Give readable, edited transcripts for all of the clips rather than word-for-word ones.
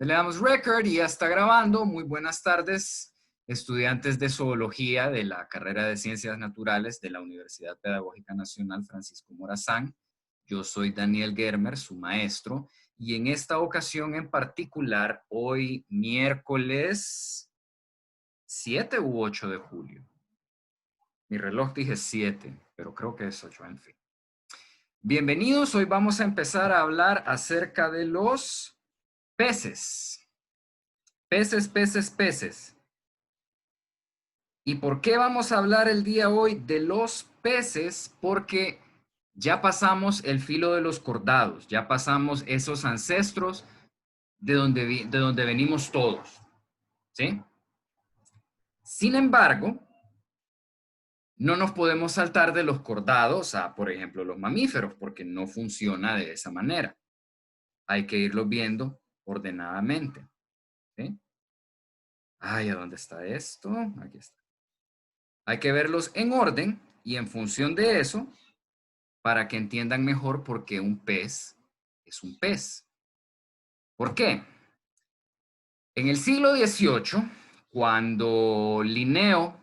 Le damos record y ya está grabando. Muy buenas tardes, estudiantes de zoología de la carrera de Ciencias Naturales de la Universidad Pedagógica Nacional Francisco Morazán. Yo soy Daniel Germer, su maestro, y en esta ocasión en particular, hoy miércoles 7 u 8 de julio. Mi reloj dije 7, pero creo que es 8, en fin. Bienvenidos, hoy vamos a empezar a hablar acerca de los peces. Peces. ¿Y por qué vamos a hablar el día hoy de los peces? Porque ya pasamos el filo de los cordados, ya pasamos esos ancestros de donde venimos todos, ¿sí? Sin embargo, no nos podemos saltar de los cordados a, por ejemplo, los mamíferos, porque no funciona de esa manera. Hay que irlo viendo ordenadamente, ¿sí? Ay, ¿a dónde está esto? Aquí está. Hay que verlos en orden y en función de eso, para que entiendan mejor por qué un pez es un pez. ¿Por qué? En el siglo XVIII, cuando Linneo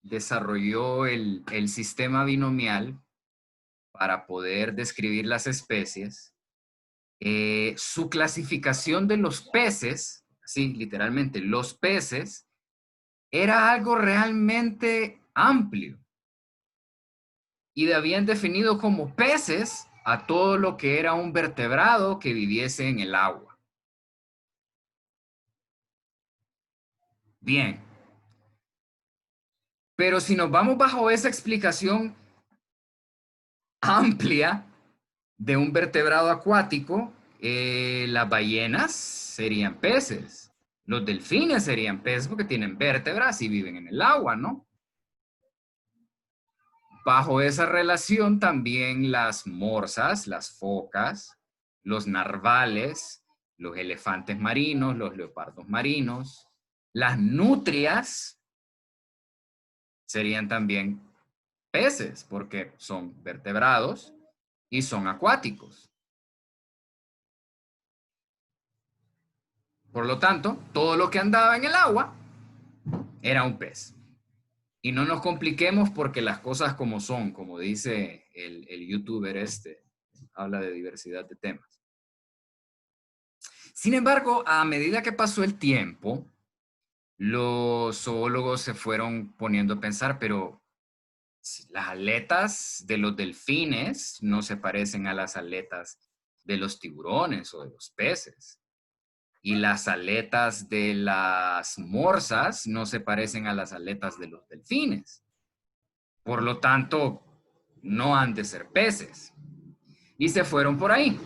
desarrolló el sistema binomial para poder describir las especies, su clasificación de los peces, sí, literalmente, los peces, era algo realmente amplio. Y habían definido como peces a todo lo que era un vertebrado que viviese en el agua. Bien. Pero si nos vamos bajo esa explicación amplia de un vertebrado acuático, las ballenas serían peces. Los delfines serían peces porque tienen vértebras y viven en el agua, ¿no? Bajo esa relación también las morsas, las focas, los narvales, los elefantes marinos, los leopardos marinos, las nutrias serían también peces porque son vertebrados y son acuáticos. Por lo tanto, todo lo que andaba en el agua era un pez. Y no nos compliquemos porque las cosas como son, como dice el youtuber habla de diversidad de temas. Sin embargo, a medida que pasó el tiempo, los zoólogos se fueron poniendo a pensar, pero las aletas de los delfines no se parecen a las aletas de los tiburones o de los peces. Y las aletas de las morsas no se parecen a las aletas de los delfines. Por lo tanto, no han de ser peces. Y se fueron por ahí.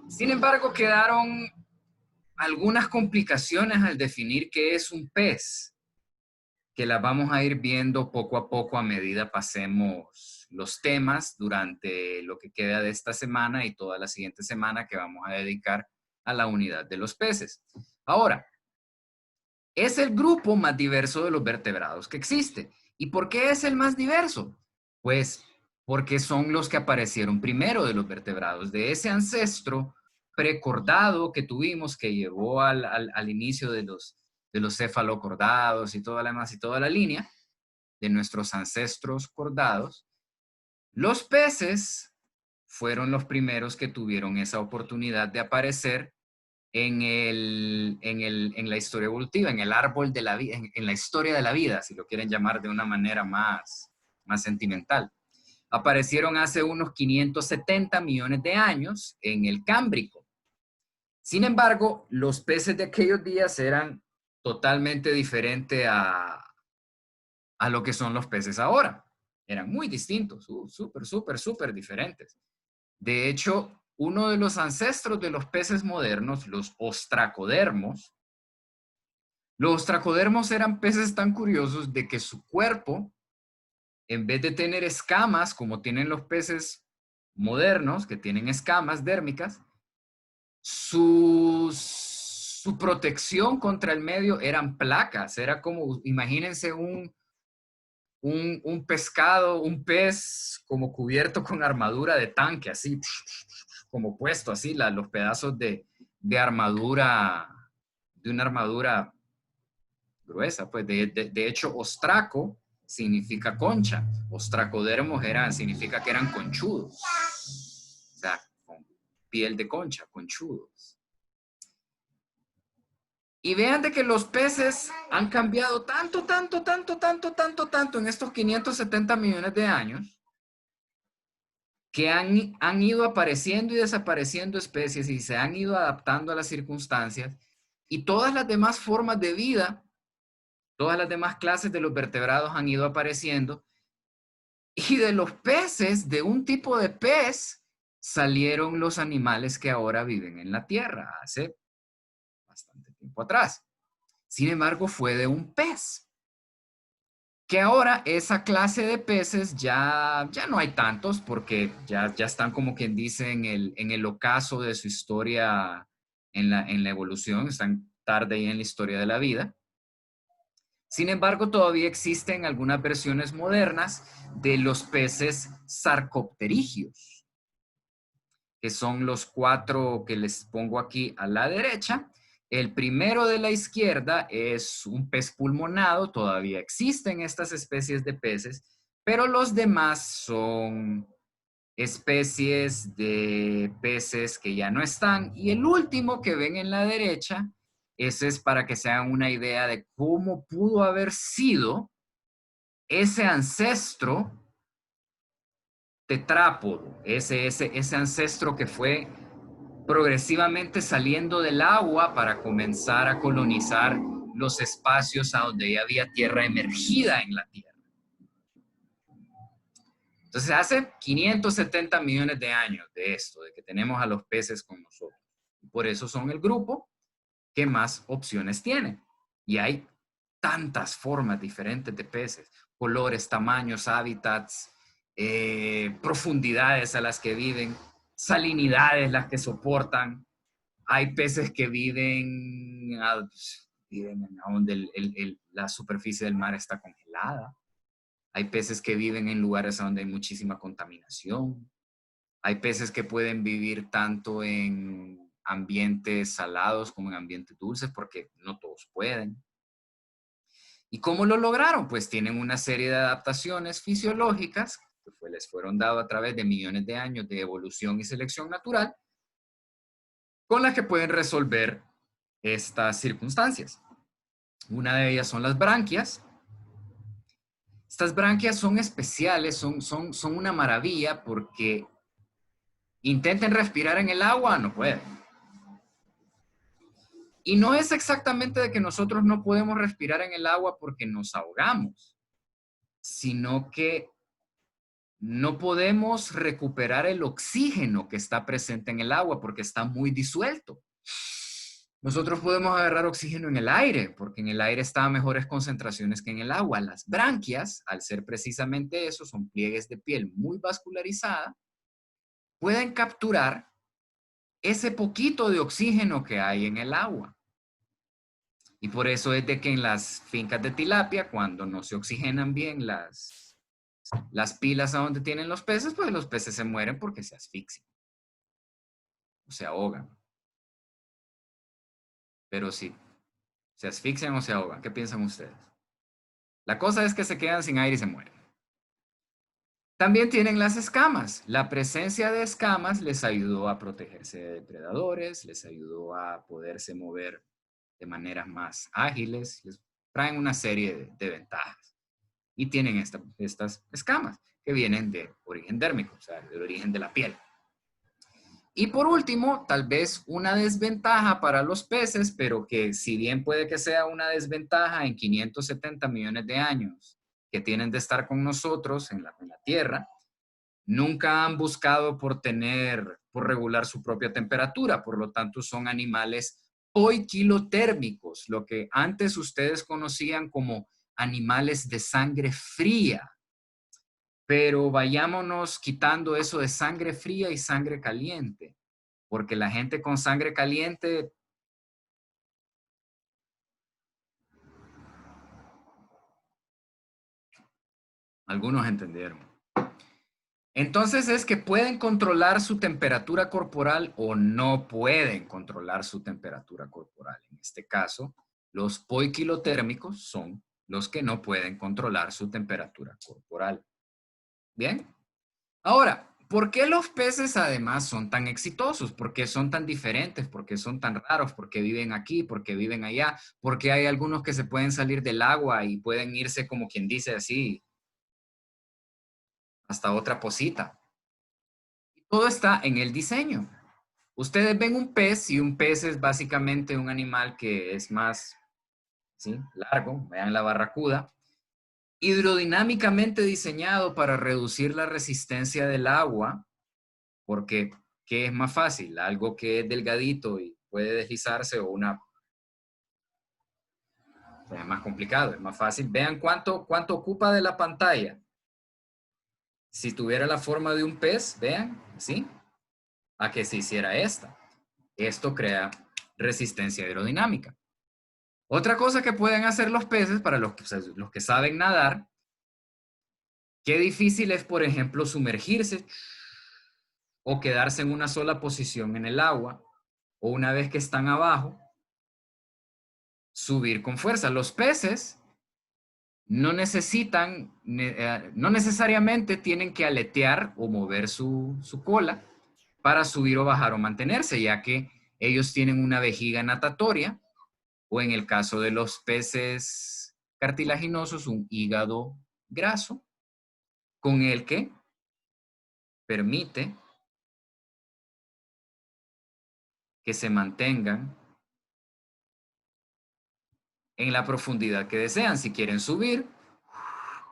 Sin embargo, quedaron algunas complicaciones al definir qué es un pez, que las vamos a ir viendo poco a poco a medida pasemos los temas durante lo que queda de esta semana y toda la siguiente semana que vamos a dedicar a la unidad de los peces. Ahora, es el grupo más diverso de los vertebrados que existe. ¿Y por qué es el más diverso? Pues porque son los que aparecieron primero de los vertebrados, de ese ancestro precordado que tuvimos que llevó al inicio de los cefalocordados y toda la demás y toda la línea de nuestros ancestros cordados. Los peces fueron los primeros que tuvieron esa oportunidad de aparecer en la historia evolutiva, en el árbol de la vida, en la historia de la vida, si lo quieren llamar de una manera más sentimental. Aparecieron hace unos 570 millones de años en el Cámbrico. Sin embargo, los peces de aquellos días eran totalmente diferentes a lo que son los peces ahora. Eran muy distintos, súper diferentes. De hecho, uno de los ancestros de los peces modernos, los ostracodermos eran peces tan curiosos de que su cuerpo, en vez de tener escamas, como tienen los peces modernos, que tienen escamas dérmicas, su protección contra el medio eran placas. Era como, imagínense un pescado, un pez como cubierto con armadura de tanque, así, como puesto así, los pedazos de de armadura, de una armadura gruesa. Pues de hecho, ostraco significa concha. Ostracodermos significa que eran conchudos. O sea, con piel de concha, conchudos. Y vean de que los peces han cambiado tanto en estos 570 millones de años, que han ido apareciendo y desapareciendo especies y se han ido adaptando a las circunstancias, y todas las demás formas de vida, todas las demás clases de los vertebrados han ido apareciendo, y de los peces, de un tipo de pez, salieron los animales que ahora viven en la Tierra hace bastante tiempo atrás. Sin embargo, fue de un pez. Que ahora esa clase de peces ya no hay tantos porque ya están, como quien dice, en el ocaso de su historia en la evolución, están tarde ahí en la historia de la vida. Sin embargo, todavía existen algunas versiones modernas de los peces sarcopterigios, que son los 4 que les pongo aquí a la derecha. El primero de la izquierda es un pez pulmonado, todavía existen estas especies de peces, pero los demás son especies de peces que ya no están. Y el último que ven en la derecha, ese es para que se hagan una idea de cómo pudo haber sido ese ancestro tetrápodo, ese ancestro que fue progresivamente saliendo del agua para comenzar a colonizar los espacios a donde ya había tierra emergida en la Tierra. Entonces, hace 570 millones de años de esto, de que tenemos a los peces con nosotros. Por eso son el grupo que más opciones tiene. Y hay tantas formas diferentes de peces, colores, tamaños, hábitats, profundidades a las que viven, salinidades las que soportan. Hay peces que viven a donde la superficie del mar está congelada. Hay peces que viven en lugares donde hay muchísima contaminación. Hay peces que pueden vivir tanto en ambientes salados como en ambientes dulces, porque no todos pueden. ¿Y cómo lo lograron? Pues tienen una serie de adaptaciones fisiológicas que les fueron dadas a través de millones de años de evolución y selección natural, con las que pueden resolver estas circunstancias. Una de ellas son las branquias. Estas branquias son especiales, son una maravilla porque intenten respirar en el agua, no pueden. Y no es exactamente de que nosotros no podemos respirar en el agua porque nos ahogamos, sino que no podemos recuperar el oxígeno que está presente en el agua porque está muy disuelto. Nosotros podemos agarrar oxígeno en el aire, porque en el aire está a mejores concentraciones que en el agua. Las branquias, al ser precisamente eso, son pliegues de piel muy vascularizada, pueden capturar ese poquito de oxígeno que hay en el agua. Y por eso es de que en las fincas de tilapia, cuando no se oxigenan bien las pilas a donde tienen los peces, pues los peces se mueren porque se asfixian o se ahogan. Pero sí, se asfixian o se ahogan. ¿Qué piensan ustedes? La cosa es que se quedan sin aire y se mueren. También tienen las escamas. La presencia de escamas les ayudó a protegerse de depredadores, les ayudó a poderse mover de maneras más ágiles, les traen una serie de ventajas. Y tienen estas escamas que vienen de origen dérmico, o sea, del origen de la piel. Y por último, tal vez una desventaja para los peces, pero que si bien puede que sea una desventaja en 570 millones de años que tienen de estar con nosotros en la Tierra, nunca han buscado por regular su propia temperatura, por lo tanto son animales poikilotérmicos, lo que antes ustedes conocían como animales de sangre fría. Pero vayámonos quitando eso de sangre fría y sangre caliente, porque la gente con sangre caliente, algunos entendieron. Entonces es que pueden controlar su temperatura corporal o no pueden controlar su temperatura corporal. En este caso, los poiquilotérmicos son los que no pueden controlar su temperatura corporal. ¿Bien? Ahora, ¿por qué los peces además son tan exitosos? ¿Por qué son tan diferentes? ¿Por qué son tan raros? ¿Por qué viven aquí? ¿Por qué viven allá? ¿Por qué hay algunos que se pueden salir del agua y pueden irse, como quien dice así, hasta otra posita? Todo está en el diseño. Ustedes ven un pez y un pez es básicamente un animal que es más, ¿sí?, largo. Vean la barracuda. Hidrodinámicamente diseñado para reducir la resistencia del agua, porque ¿qué es más fácil? Algo que es delgadito y puede deslizarse o o sea, es más complicado, es más fácil. Vean cuánto ocupa de la pantalla. Si tuviera la forma de un pez, vean, ¿sí? A que se hiciera esta. Esto crea resistencia aerodinámica. Otra cosa que pueden hacer los peces, para los que saben nadar, qué difícil es, por ejemplo, sumergirse o quedarse en una sola posición en el agua, o una vez que están abajo, subir con fuerza. Los peces no no necesariamente tienen que aletear o mover su cola para subir o bajar o mantenerse, ya que ellos tienen una vejiga natatoria, o en el caso de los peces cartilaginosos, un hígado graso, con el que permite que se mantengan en la profundidad que desean. Si quieren subir,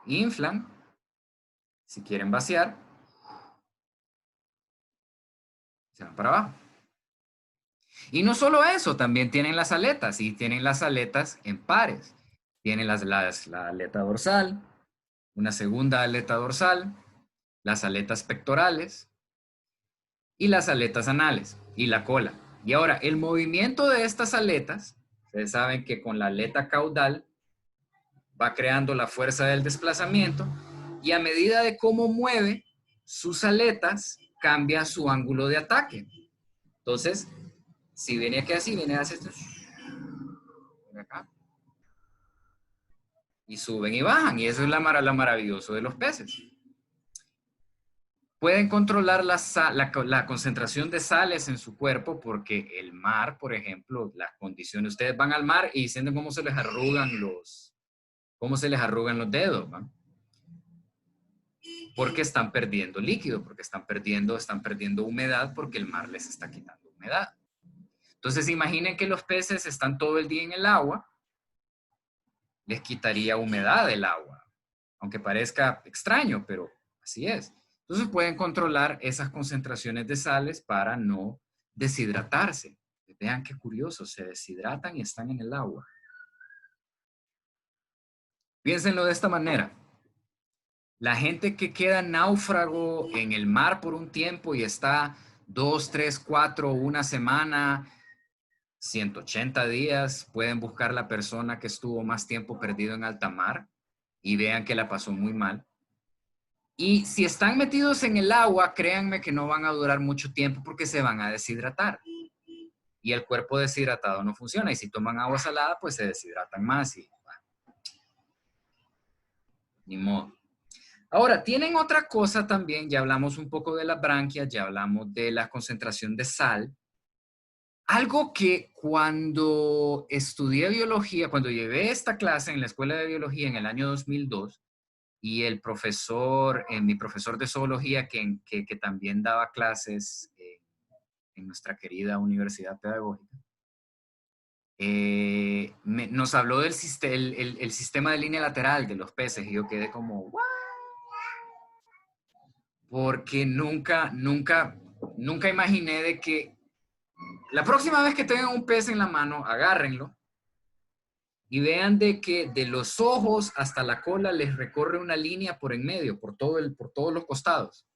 inflan. Si quieren vaciar, se van para abajo. Y no solo eso, también tienen las aletas, y tienen las aletas en pares. Tienen la aleta dorsal, una segunda aleta dorsal, las aletas pectorales y las aletas anales y la cola. Y ahora, el movimiento de estas aletas, ustedes saben que con la aleta caudal va creando la fuerza del desplazamiento, y a medida de cómo mueve sus aletas, cambia su ángulo de ataque. Entonces, si viene aquí así, viene hacia esto, acá, y suben y bajan, y eso es lo maravilloso de los peces. Pueden controlar la concentración de sales en su cuerpo, porque el mar, por ejemplo, las condiciones, ustedes van al mar y sienten cómo se les arrugan los dedos, ¿no? Porque están perdiendo líquido, porque están perdiendo humedad, porque el mar les está quitando humedad. Entonces imaginen que los peces están todo el día en el agua, les quitaría humedad del agua, aunque parezca extraño, pero así es. Entonces pueden controlar esas concentraciones de sales para no deshidratarse. Vean qué curioso, se deshidratan y están en el agua. Piénsenlo de esta manera. La gente que queda náufrago en el mar por un tiempo y está 2, 3, 4, una semana, 180 días, pueden buscar la persona que estuvo más tiempo perdido en alta mar y vean que la pasó muy mal. Y si están metidos en el agua, créanme que no van a durar mucho tiempo porque se van a deshidratar. Y el cuerpo deshidratado no funciona. Y si toman agua salada, pues se deshidratan más y bueno, ni modo. Ahora, tienen otra cosa también, ya hablamos un poco de las branquias, ya hablamos de la concentración de sal. Algo que cuando estudié biología, cuando llevé esta clase en la escuela de biología en el año 2002, y el profesor, mi profesor de zoología, que también daba clases en nuestra querida universidad pedagógica, nos habló del el sistema de línea lateral de los peces, y yo quedé como, ¿what? Porque nunca imaginé de que la próxima vez que tengan un pez en la mano, agárrenlo y vean de que de los ojos hasta la cola les recorre una línea por en medio, por todos los costados.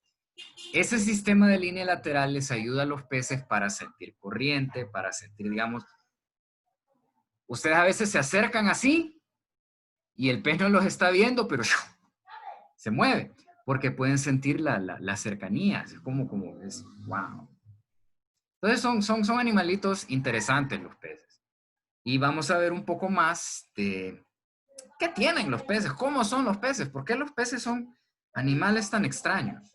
Ese sistema de línea lateral les ayuda a los peces para sentir corriente, para sentir, digamos, ustedes a veces se acercan así y el pez no los está viendo, pero se mueve. porque pueden sentir la cercanía. Es wow. Entonces son animalitos interesantes los peces. Y vamos a ver un poco más de qué tienen los peces, cómo son los peces, por qué los peces son animales tan extraños.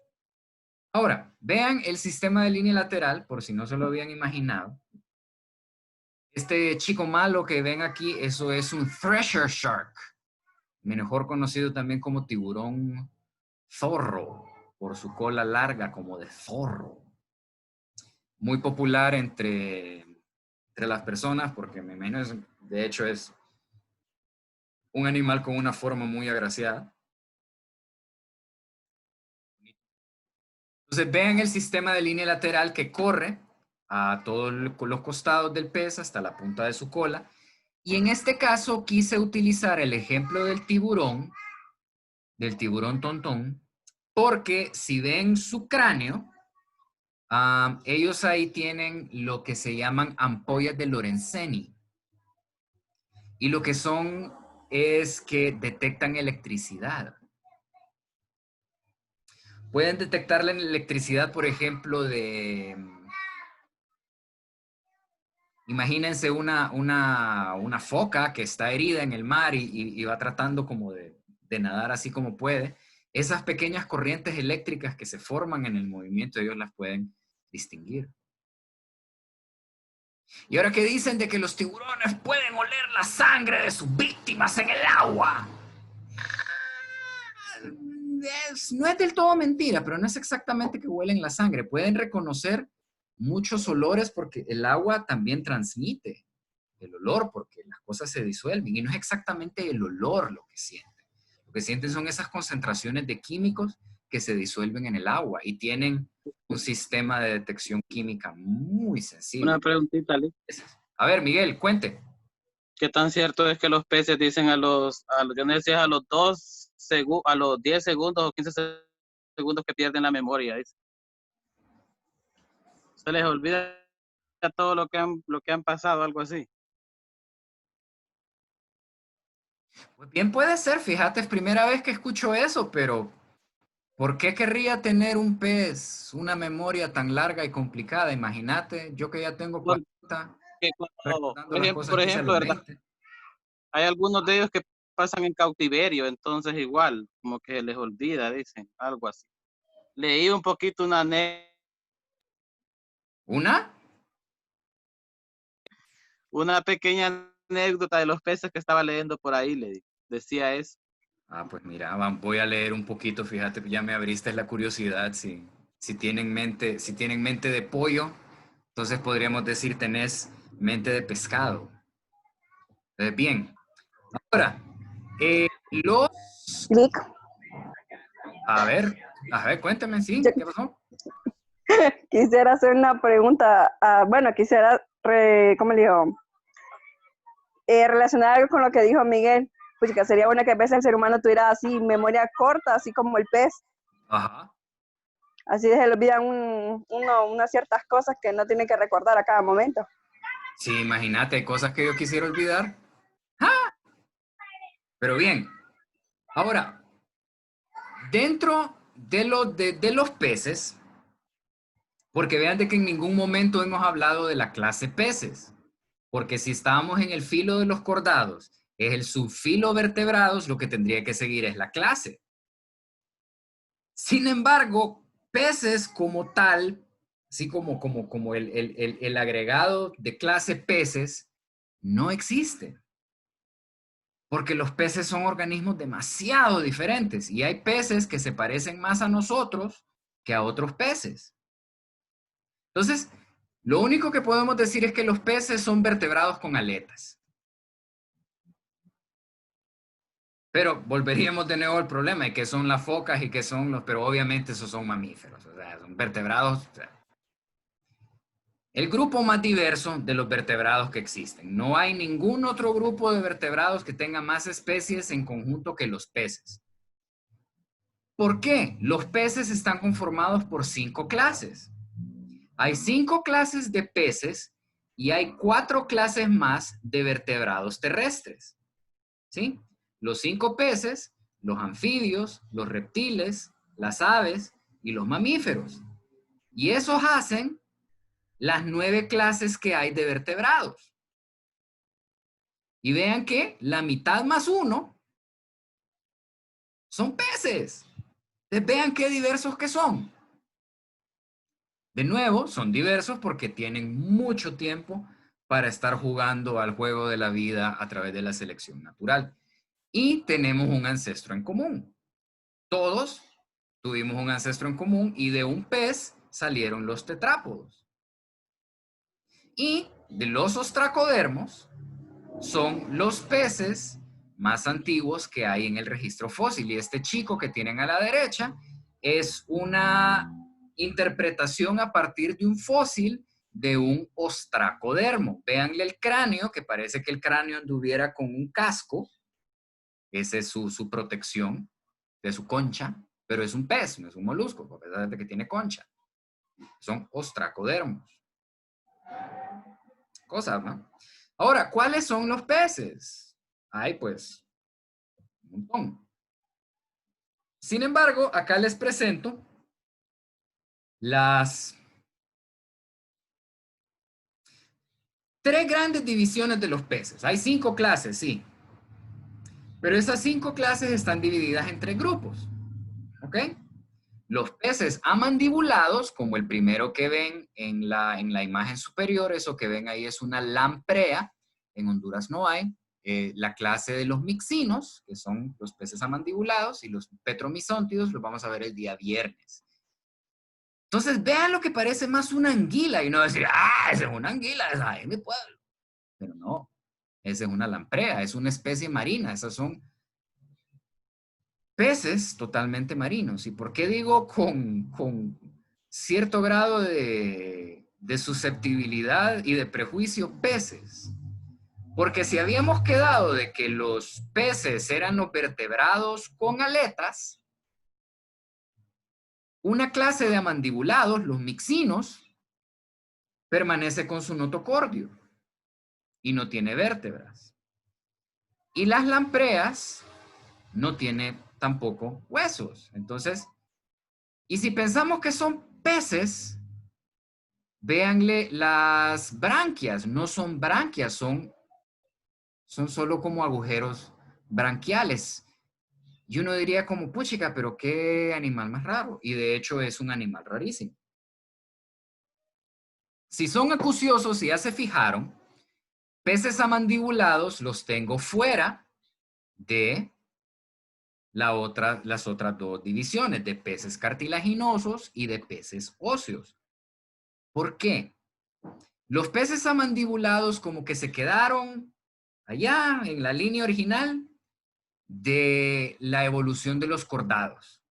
Ahora, vean el sistema de línea lateral, por si no se lo habían imaginado. Este chico malo que ven aquí, eso es un thresher shark, mejor conocido también como tiburón zorro, por su cola larga como de zorro. Muy popular entre las personas, porque me imagino, de hecho es un animal con una forma muy agraciada. Entonces vean el sistema de línea lateral que corre a todos los costados del pez hasta la punta de su cola. Y en este caso quise utilizar el ejemplo del tiburón tontón, porque si ven su cráneo, ellos ahí tienen lo que se llaman ampollas de Lorenzini. Y lo que son es que detectan electricidad. Pueden detectar la electricidad, por ejemplo, imagínense una foca que está herida en el mar y va tratando como de nadar así como puede. Esas pequeñas corrientes eléctricas que se forman en el movimiento, ellos las pueden distinguir. Y ahora que dicen de que los tiburones pueden oler la sangre de sus víctimas en el agua. No es del todo mentira, pero no es exactamente que huelen la sangre. Pueden reconocer muchos olores porque el agua también transmite el olor, porque las cosas se disuelven y no es exactamente el olor lo que sienten. Lo que sienten son esas concentraciones de químicos que se disuelven en el agua y tienen un sistema de detección química muy sensible. Una preguntita, Lee. A ver, Miguel, cuente. ¿Qué tan cierto es que los peces dicen yo no decía a los 10 segundos o 15 segundos que pierden la memoria? Dice. Se les olvida todo lo que han pasado, algo así. Pues bien puede ser, fíjate, es primera vez que escucho eso, pero ¿por qué querría tener un pez una memoria tan larga y complicada? Imagínate, yo que ya tengo 40, recordando las cosas Por que hice a ejemplo, los ¿verdad? 20. Hay algunos de ellos que pasan en cautiverio, entonces igual, como que les olvida, dicen, algo así. Leí un poquito ¿Una? una pequeña anécdota de los peces que estaba leyendo por ahí, le decía eso. Ah, pues mira, voy a leer un poquito, fíjate, ya me abriste la curiosidad, si tienen mente de pollo, entonces podríamos decir tenés mente de pescado. Bien, ahora, los, Lick, a ver, cuéntame, ¿sí? yo ¿Qué pasó? quisiera hacer una pregunta, bueno, quisiera, ¿cómo le digo? Relacionar algo con lo que dijo Miguel, pues que sería bueno que a veces el ser humano tuviera así memoria corta, así como el pez, Ajá. así se le olvidan unas ciertas cosas que no tiene que recordar a cada momento. Sí, imagínate, hay cosas que yo quisiera olvidar. ¡Ah! Pero bien, ahora, dentro de los peces, porque vean de que en ningún momento hemos hablado de la clase peces, porque si estábamos en el filo de los cordados, es el subfilo vertebrados, lo que tendría que seguir es la clase. Sin embargo, peces como tal, así como el agregado de clase peces, no existe. Porque los peces son organismos demasiado diferentes y hay peces que se parecen más a nosotros que a otros peces. Entonces, lo único que podemos decir es que los peces son vertebrados con aletas. Pero volveríamos de nuevo al problema de qué son las focas y qué son pero obviamente esos son mamíferos, o sea, son vertebrados. O sea, el grupo más diverso de los vertebrados que existen. No hay ningún otro grupo de vertebrados que tenga más especies en conjunto que los peces. ¿Por qué? Los peces están conformados por 5 clases. Hay 5 clases de peces y hay 4 clases más de vertebrados terrestres. ¿Sí? Los 5 peces, los anfibios, los reptiles, las aves y los mamíferos. Y esos hacen las 9 clases que hay de vertebrados. Y vean que la mitad más 1 son peces. Entonces vean qué diversos que son. De nuevo, son diversos porque tienen mucho tiempo para estar jugando al juego de la vida a través de la selección natural. Y tenemos un ancestro en común. Todos tuvimos un ancestro en común y de un pez salieron los tetrápodos. Y de los ostracodermos son los peces más antiguos que hay en el registro fósil. Y este chico que tienen a la derecha es una interpretación a partir de un fósil de un ostracodermo. Véanle el cráneo, que parece que el cráneo anduviera con un casco. Esa es su protección de su concha, pero es un pez, no es un molusco, a pesar de que tiene concha. Son ostracodermos. Cosas, ¿no? Ahora, ¿cuáles son los peces? Hay pues un montón. Sin embargo, acá les presento las 3 grandes divisiones de los peces. Hay 5 clases, sí. Pero esas 5 clases están divididas en 3 grupos. ¿Ok? Los peces amandibulados, como el primero que ven en la imagen superior, eso que ven ahí es una lamprea. En Honduras no hay. La clase de los mixinos, que son los peces amandibulados, y los petromizóntidos, los vamos a ver el día viernes. Entonces, vean lo que parece más una anguila, y no decir, esa es una anguila, esa es mi pueblo. Pero no, esa es una lamprea, es una especie marina, esas son peces totalmente marinos. ¿Y por qué digo con cierto grado de susceptibilidad y de prejuicio peces? Porque si habíamos quedado de que los peces eran los vertebrados con aletas, una clase de amandibulados, los mixinos, permanece con su notocordio y no tiene vértebras. Y las lampreas no tiene tampoco huesos. Entonces, y si pensamos que son peces, véanle las branquias, no son branquias, son solo como agujeros branquiales. Y uno diría como, puchica, pero qué animal más raro. Y de hecho es un animal rarísimo. Si son acuciosos, ya se fijaron, peces amandibulados los tengo fuera de las otras 2 divisiones, de peces cartilaginosos y de peces óseos. ¿Por qué? Los peces amandibulados como que se quedaron allá en la línea original de la evolución de los cordados.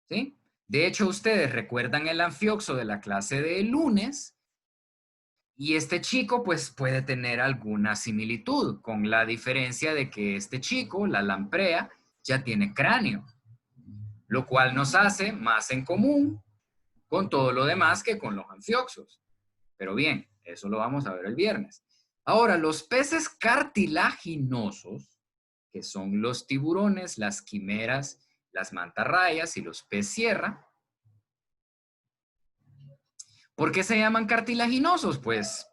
¿Sí? De hecho, ustedes recuerdan el anfioxo de la clase de lunes y este chico pues puede tener alguna similitud con la diferencia de que este chico, la lamprea, ya tiene cráneo, lo cual nos hace más en común con todo lo demás que con los anfioxos. Pero bien, eso lo vamos a ver el viernes. Ahora, los peces cartilaginosos, que son los tiburones, las quimeras, las mantarrayas y los pez sierra. ¿Por qué se llaman cartilaginosos? Pues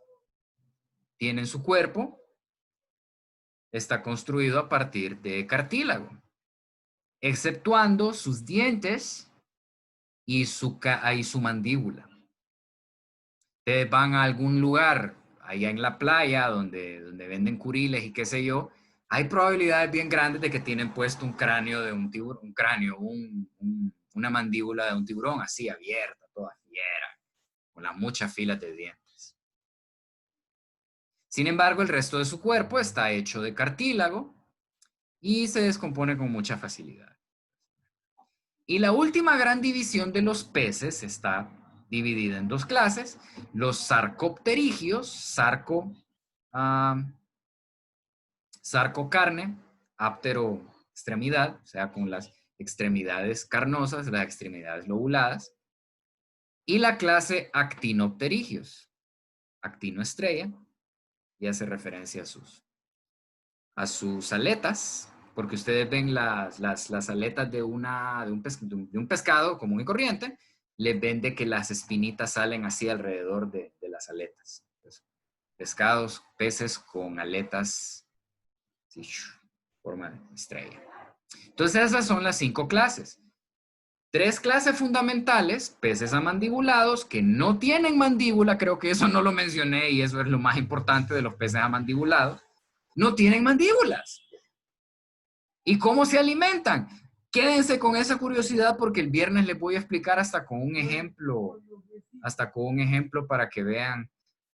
tienen su cuerpo, está construido a partir de cartílago, exceptuando sus dientes y su mandíbula. Ustedes van a algún lugar allá en la playa donde venden curiles y qué sé yo, hay probabilidades bien grandes de que tienen puesto un cráneo de un tiburón, una mandíbula de un tiburón así abierta, toda fiera, con las muchas filas de dientes. Sin embargo, el resto de su cuerpo está hecho de cartílago y se descompone con mucha facilidad. Y la última gran división de los peces está dividida en 2 clases, los sarcopterigios, sarco carne, áptero extremidad, o sea, con las extremidades carnosas, las extremidades lobuladas, y la clase actinopterigios, actino estrella, y hace referencia a sus aletas, porque ustedes ven las aletas de un pescado común y corriente, les ven de que las espinitas salen así alrededor de las aletas. Entonces, pescados, peces con aletas, así, forma de estrella. Entonces esas son las 5 clases. 3 clases fundamentales, peces amandibulados, que no tienen mandíbula, creo que eso no lo mencioné y eso es lo más importante de los peces amandibulados, no tienen mandíbulas. ¿Y cómo se alimentan? Quédense con esa curiosidad porque el viernes les voy a explicar hasta con un ejemplo para que vean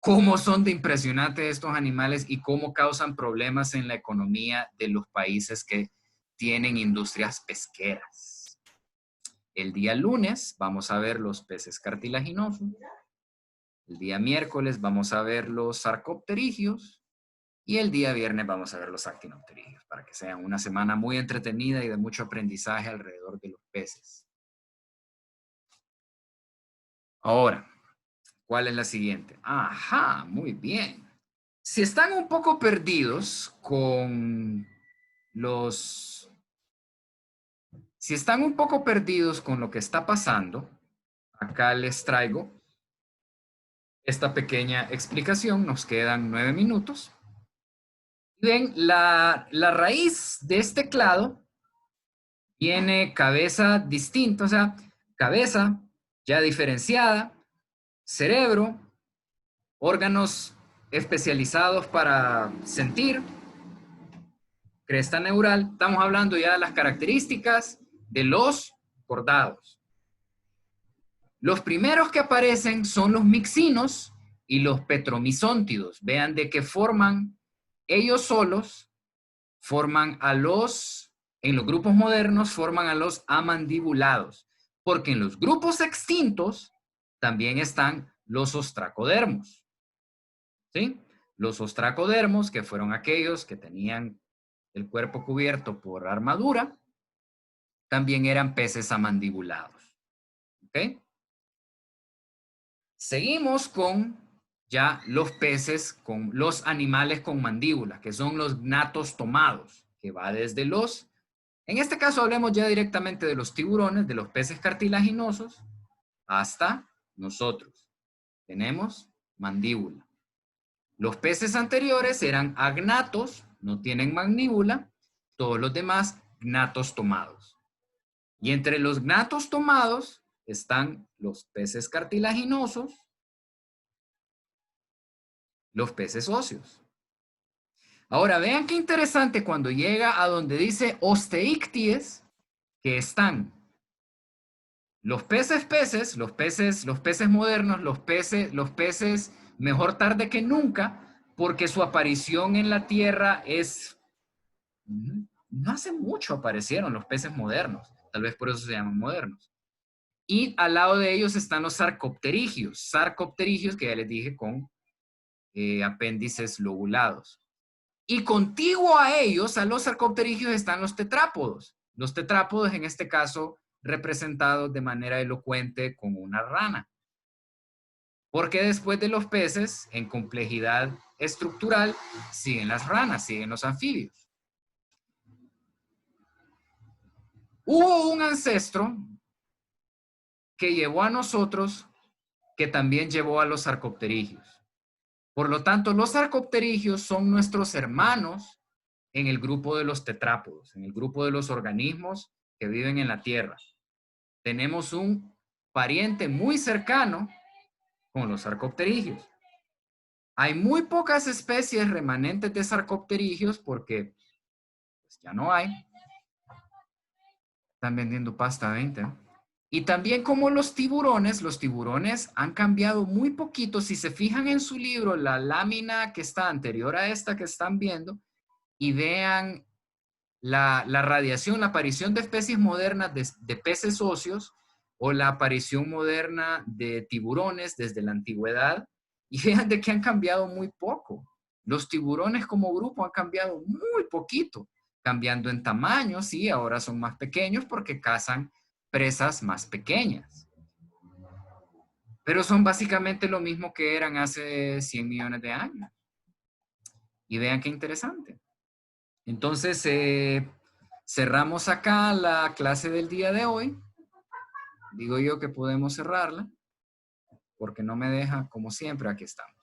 cómo son de impresionantes estos animales y cómo causan problemas en la economía de los países que tienen industrias pesqueras. El día lunes vamos a ver los peces cartilaginosos. El día miércoles vamos a ver los sarcopterigios. Y el día viernes vamos a ver los actinopterigios, para que sea una semana muy entretenida y de mucho aprendizaje alrededor de los peces. Ahora, ¿cuál es la siguiente? Ajá, muy bien. Si están un poco perdidos con Si están un poco perdidos con lo que está pasando, acá les traigo esta pequeña explicación. Nos quedan 9 minutos. Ven, la raíz de este clado tiene cabeza distinta, o sea, cabeza ya diferenciada, cerebro, órganos especializados para sentir, cresta neural. Estamos hablando ya de las características de los cordados. Los primeros que aparecen son los mixinos y los petromizóntidos. Vean de qué forman ellos solos, en los grupos modernos forman a los amandibulados, porque en los grupos extintos también están los ostracodermos. ¿Sí? Los ostracodermos, que fueron aquellos que tenían el cuerpo cubierto por armadura, también eran peces amandibulados. ¿Ok? Seguimos con ya los peces, con los animales con mandíbula, que son los gnatostomados, que va desde en este caso hablemos ya directamente de los tiburones, de los peces cartilaginosos, hasta nosotros. Tenemos mandíbula. Los peces anteriores eran agnatos, no tienen mandíbula, todos los demás gnatostomados. Y entre los gnatostomados están los peces cartilaginosos, los peces óseos. Ahora, vean qué interesante cuando llega a donde dice osteícties, que están los peces modernos, los peces mejor tarde que nunca, porque su aparición en la Tierra no hace mucho aparecieron los peces modernos, tal vez por eso se llaman modernos. Y al lado de ellos están los sarcopterigios, que ya les dije con apéndices lobulados. Y contiguo a ellos, a los sarcopterigios, están los tetrápodos. Los tetrápodos, en este caso, representados de manera elocuente con una rana. Porque después de los peces, en complejidad estructural, siguen las ranas, siguen los anfibios. Hubo un ancestro que llevó a nosotros, que también llevó a los sarcopterigios. Por lo tanto, los sarcopterigios son nuestros hermanos en el grupo de los tetrápodos, en el grupo de los organismos que viven en la Tierra. Tenemos un pariente muy cercano con los sarcopterigios. Hay muy pocas especies remanentes de sarcopterigios porque pues, ya no hay. Están vendiendo pasta 20. Y también como los tiburones han cambiado muy poquito. Si se fijan en su libro, la lámina que está anterior a esta que están viendo, y vean la radiación, la aparición de especies modernas de peces óseos o la aparición moderna de tiburones desde la antigüedad, y vean de que han cambiado muy poco. Los tiburones como grupo han cambiado muy poquito, cambiando en tamaño, sí, ahora son más pequeños porque cazan presas más pequeñas. Pero son básicamente lo mismo que eran hace 100 millones de años. Y vean qué interesante. Entonces, Cerramos acá la clase del día de hoy. Digo yo que podemos cerrarla, porque no me deja, como siempre, aquí estamos.